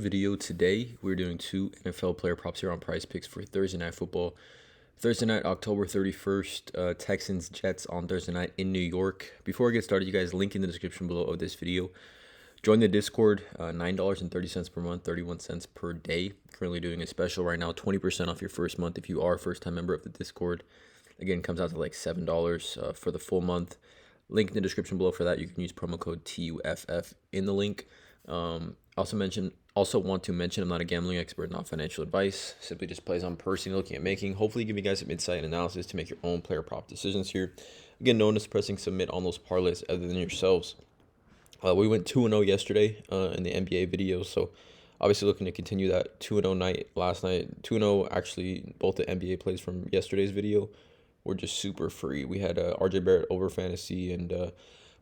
Video today. We're doing two NFL player props here on PrizePicks for Thursday Night Football. Thursday night, October 31st, Texans Jets on Thursday night in New York. Before I get started, you guys, link in the description below of this video. Join the Discord, $9.30 per month, 31 cents per day. Currently doing a special right now, 20% off your first month if you are a first-time member of the Discord. Again, comes out to like $7 for the full month. Link in the description below for that. You can use promo code TUFF in the link. Also want to mention I'm not a gambling expert, not financial advice. Simply just plays I'm personally looking at making. Hopefully give you guys some insight and analysis to make your own player prop decisions here. Again, no one is pressing submit on those parlays other than yourselves. We went 2-0 yesterday in the NBA video, so obviously looking to continue that 2-0 night last night. 2-0, actually, both the NBA plays from yesterday's video were just super free. We had RJ Barrett over fantasy and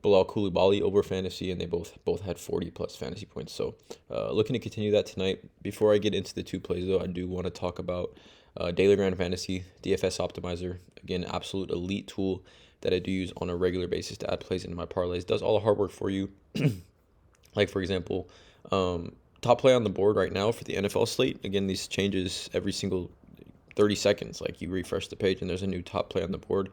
Bilal Coulibaly over fantasy, and they both had 40 plus fantasy points. So looking to continue that tonight. Before I get into the two plays, though, I do want to talk about Daily Grand Fantasy, DFS Optimizer. Again, absolute elite tool that I do use on a regular basis to add plays into my parlays. Does all the hard work for you. Like, for example, top play on the board right now for the NFL slate. Again, these changes every single 30 seconds. Like, you refresh the page and there's a new top play on the board,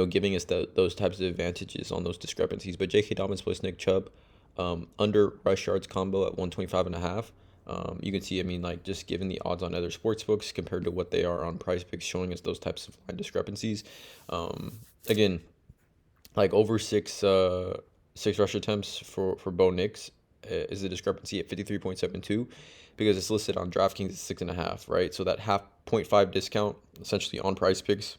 giving us those types of advantages on those discrepancies. But J.K. Dobbins plus Nick Chubb, under rush yards combo at 125.5. You can see, just given the odds on other sports books compared to what they are on PrizePicks, showing us those types of line discrepancies. Again, like over six rush attempts for Bo Nix is the discrepancy at 53.72 because it's listed on DraftKings at 6.5, right? So that half 0.5 discount essentially on PrizePicks.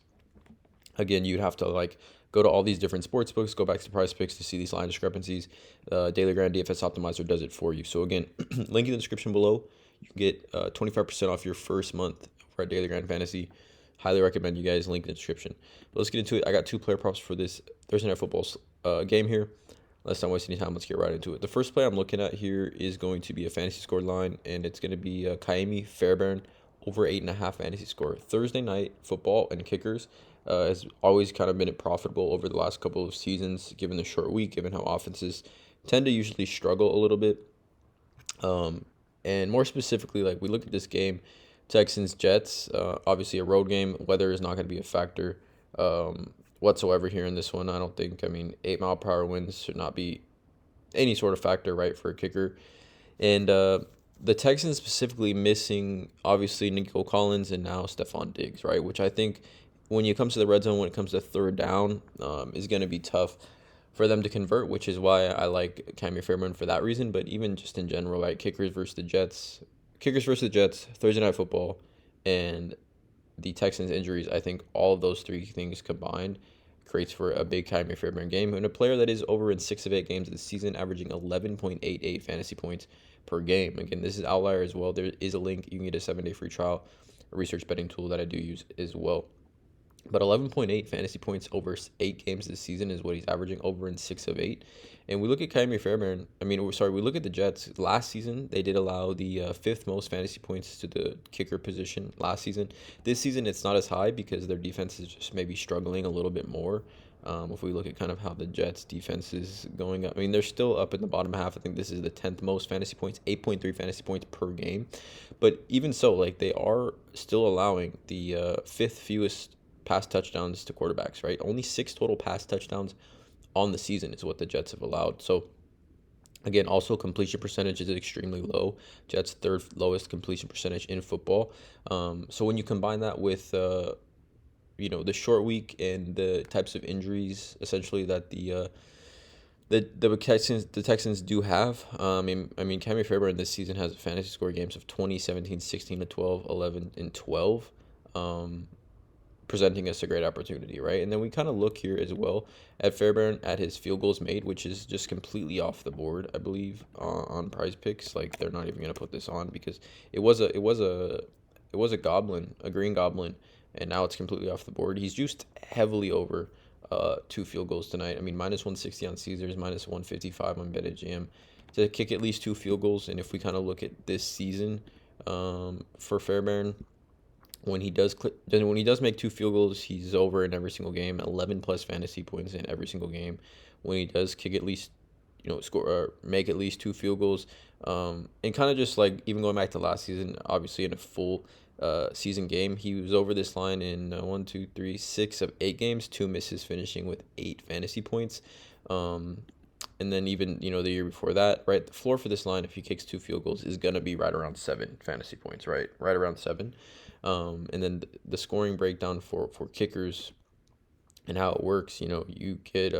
Again, you'd have to go to all these different sports books, go back to PrizePicks to see these line discrepancies. Daily Grand DFS Optimizer does it for you. So again, link in the description below. You can get 25% off your first month for Daily Grand Fantasy. Highly recommend you guys. Link in the description. But let's get into it. I got two player props for this Thursday Night Football game here. Let's not waste any time. Let's get right into it. The first play I'm looking at here is going to be a fantasy score line, and it's going to be Kaimi Fairbairn over 8.5 fantasy score. Thursday night football and kickers has always kind of been profitable over the last couple of seasons, given the short week, given how offenses tend to usually struggle a little bit. And more specifically, we look at this game, Texans Jets, obviously a road game. Weather is not going to be a factor whatsoever here in this one. I don't think. 8-mile-per-hour winds should not be any sort of factor, right, for a kicker. And the Texans specifically missing, obviously, Nico Collins and now Stephon Diggs, right, which I think when it comes to the red zone, when it comes to third down, is going to be tough for them to convert, which is why I like Kaimi Fairbairn for that reason. But even just in general, kickers versus the Jets, Thursday Night Football, and the Texans injuries, I think all of those three things combined creates for a big Kaimi Fairbairn game. And a player that is over in 6 of 8 games this season, averaging 11.88 fantasy points per game. Again, this is outlier as well. There is a link. You can get a 7-day free trial, a research betting tool that I do use as well. But 11.8 fantasy points over 8 games this season is what he's averaging over in 6 of 8. And we look at Kaimi Fairbairn. We look at the Jets. Last season, they did allow the 5th most fantasy points to the kicker position last season. This season, it's not as high because their defense is just maybe struggling a little bit more. If we look at kind of how the Jets' defense is going up, they're still up in the bottom half. I think this is the 10th most fantasy points, 8.3 fantasy points per game. But even so, they are still allowing the 5th fewest pass touchdowns to quarterbacks, right? Only 6 total pass touchdowns on the season is what the Jets have allowed. So again, also completion percentage is extremely low. Jets' 3rd lowest completion percentage in football. So when you combine that with the short week and the types of injuries essentially that the Texans do have. Kaimi Fairbairn this season has fantasy score games of 20, 17, 16 12, 11, and 12. Presenting us a great opportunity, right? And then we kind of look here as well at Fairbairn at his field goals made, which is just completely off the board, I believe, on PrizePicks. They're not even going to put this on because it was a goblin, a green goblin, and now it's completely off the board. He's juiced heavily over 2 field goals tonight. Minus 160 on Caesars, minus 155 on BetMGM to kick at least 2 field goals. And if we kind of look at this season for Fairbairn, when he does make 2 field goals, he's over in every single game, 11 plus fantasy points in every single game. When he does kick at least score or make at least 2 field goals. And kind of just like even going back to last season, obviously in a full season game, he was over this line in 6 of 8 games, 2 misses, finishing with 8 fantasy points. And then even the year before that, right, the floor for this line, if he kicks 2 field goals, is gonna be right around 7 fantasy points, right around 7. And then the scoring breakdown for kickers and how it works, you get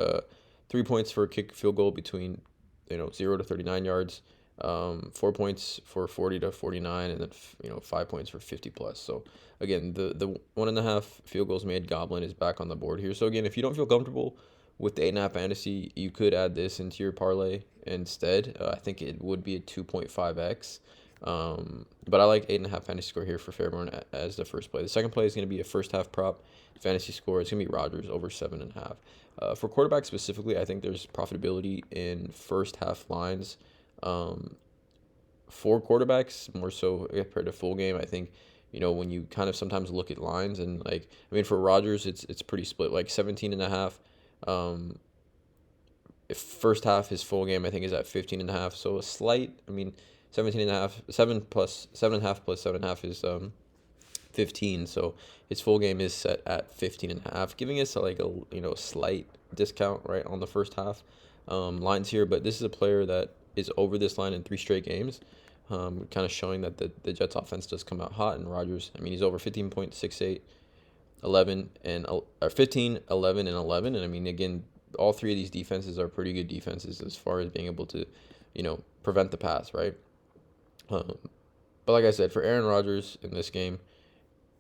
3 points for a kick field goal between 0 to 39 yards, 4 points for 40 to 49, and then 5 points for 50 plus. So again, the 1.5 field goals made goblin is back on the board here. So again, if you don't feel comfortable with the 8.5 fantasy, you could add this into your parlay instead. I think it would be a 2.5x. But I like 8.5 fantasy score here for Fairborn as the first play. The second play is going to be a first half prop fantasy score. It's going to be Rodgers over 7.5. For quarterback specifically, I think there's profitability in first half lines. For quarterbacks, more so compared to full game. I think, when you kind of sometimes look at lines and for Rodgers, it's pretty split, like 17.5. If first half, his full game, I think, is at 15.5. So a slight, 17.5, 7.5 plus 7.5 is 15. So his full game is set at 15.5, giving us a slight discount right on the first half lines here. But this is a player that is over this line in 3 straight games, kind of showing that the Jets offense does come out hot. And Rodgers, he's over 15.68, 11 and 15, 11 and 11. And again, all 3 of these defenses are pretty good defenses as far as being able to, prevent the pass, right? But like I said, for Aaron Rodgers in this game,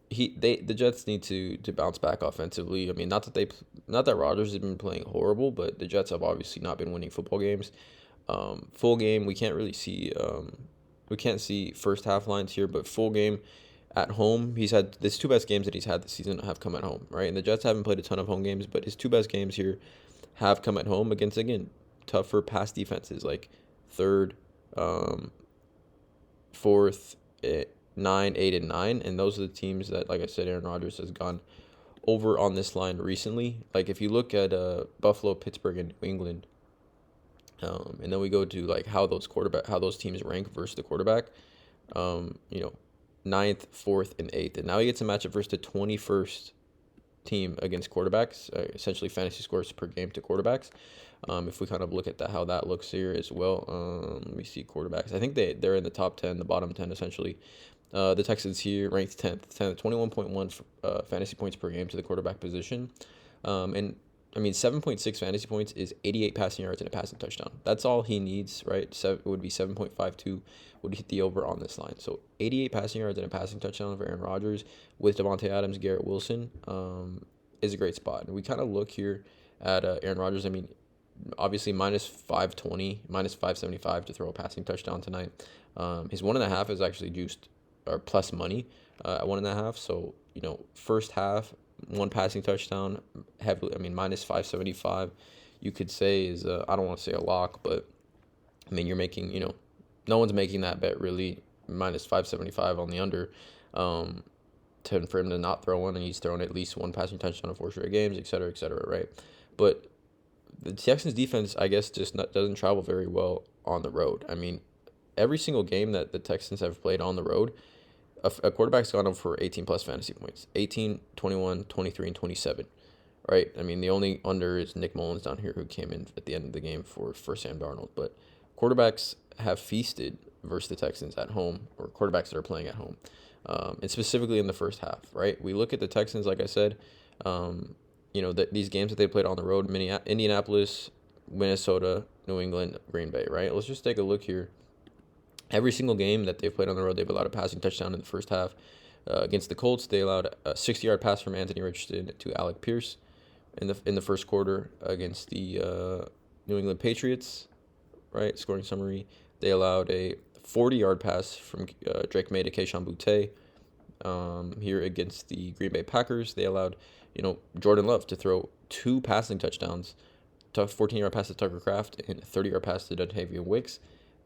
the Jets need to bounce back offensively. Not that Rodgers has been playing horrible, but the Jets have obviously not been winning football games. Full game, we can't really see first half lines here, but full game at home, he's had his 2 best games that he's had this season have come at home, right? And the Jets haven't played a ton of home games, but his 2 best games here have come at home against, again, tougher pass defenses like 3rd, 4th, 9, 8, and 9. And those are the teams that, like I said, Aaron Rodgers has gone over on this line recently. Like if you look at Buffalo, Pittsburgh, and New England, and then we go to how those teams rank versus the quarterback, 9th, 4th, and 8th. And now he gets a matchup versus the 21st team against quarterbacks, essentially fantasy scores per game to quarterbacks. If we kind of look at how that looks here as well, let me see quarterbacks. I think they're in the top 10, the bottom 10 essentially. The Texans here ranked 10th, 21.1 fantasy points per game to the quarterback position. And 7.6 fantasy points is 88 passing yards and a passing touchdown. That's all he needs, right? It would be 7.52 would hit the over on this line. So 88 passing yards and a passing touchdown for Aaron Rodgers with Devontae Adams, Garrett Wilson is a great spot. And we kind of look here at Aaron Rodgers. Obviously minus 520, minus 575 to throw a passing touchdown tonight. His 1.5 is actually juiced or plus money at 1.5. So, first half, 1 passing touchdown, heavily, minus 575, you could say is, I don't want to say a lock, but you're making, no one's making that bet really, minus 575 on the under, for him to not throw one, and he's thrown at least 1 passing touchdown in 4 straight games, et cetera, right? But the Texans defense, I guess, doesn't travel very well on the road. Every single game that the Texans have played on the road, a quarterback's gone up for 18 plus fantasy points, 18, 21, 23, and 27, right? The only under is Nick Mullins down here, who came in at the end of the game for Sam Darnold. But quarterbacks have feasted versus the Texans at home, or quarterbacks that are playing at home, and specifically in the first half, right? We look at the Texans, like I said, these games that they played on the road, Indianapolis, Minnesota, New England, Green Bay, right? Let's just take a look here. Every single game that they've played on the road, they've allowed a passing touchdown in the first half. Against the Colts, they allowed a 60-yard pass from Anthony Richardson to Alec Pierce in the first quarter. Against the New England Patriots, right? Scoring summary, they allowed a 40-yard pass from Drake May to Kayshon Boutte. Here against the Green Bay Packers, they allowed Jordan Love to throw 2 passing touchdowns, 14-yard pass to Tucker Kraft and a 30-yard pass to Dontavian Wicks.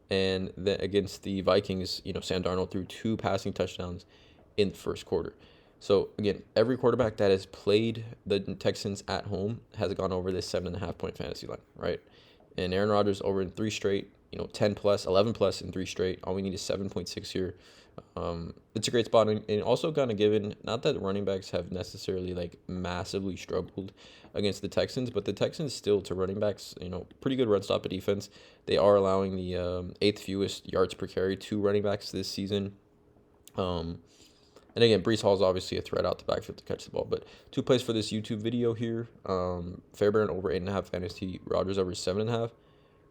And then against the Vikings, Sam Darnold threw 2 passing touchdowns in the first quarter. So again, every quarterback that has played the Texans at home has gone over this 7.5 point fantasy line, right? And Aaron Rodgers over in 3 straight, 10 plus, 11 plus in 3 straight. All we need is 7.6 here. It's a great spot, and also kind of given, not that running backs have necessarily like massively struggled against the Texans, but the Texans still, to running backs, pretty good run stopper defense. They are allowing the 8th fewest yards per carry to running backs this season. And again, Breece Hall is obviously a threat out the backfield to catch the ball. But 2 plays for this YouTube video here. Fairbairn over 8.5 fantasy, Rodgers over 7.5.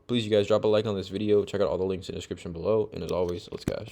Please, you guys, drop a like on this video. Check out all the links in the description below. And as always, let's cash.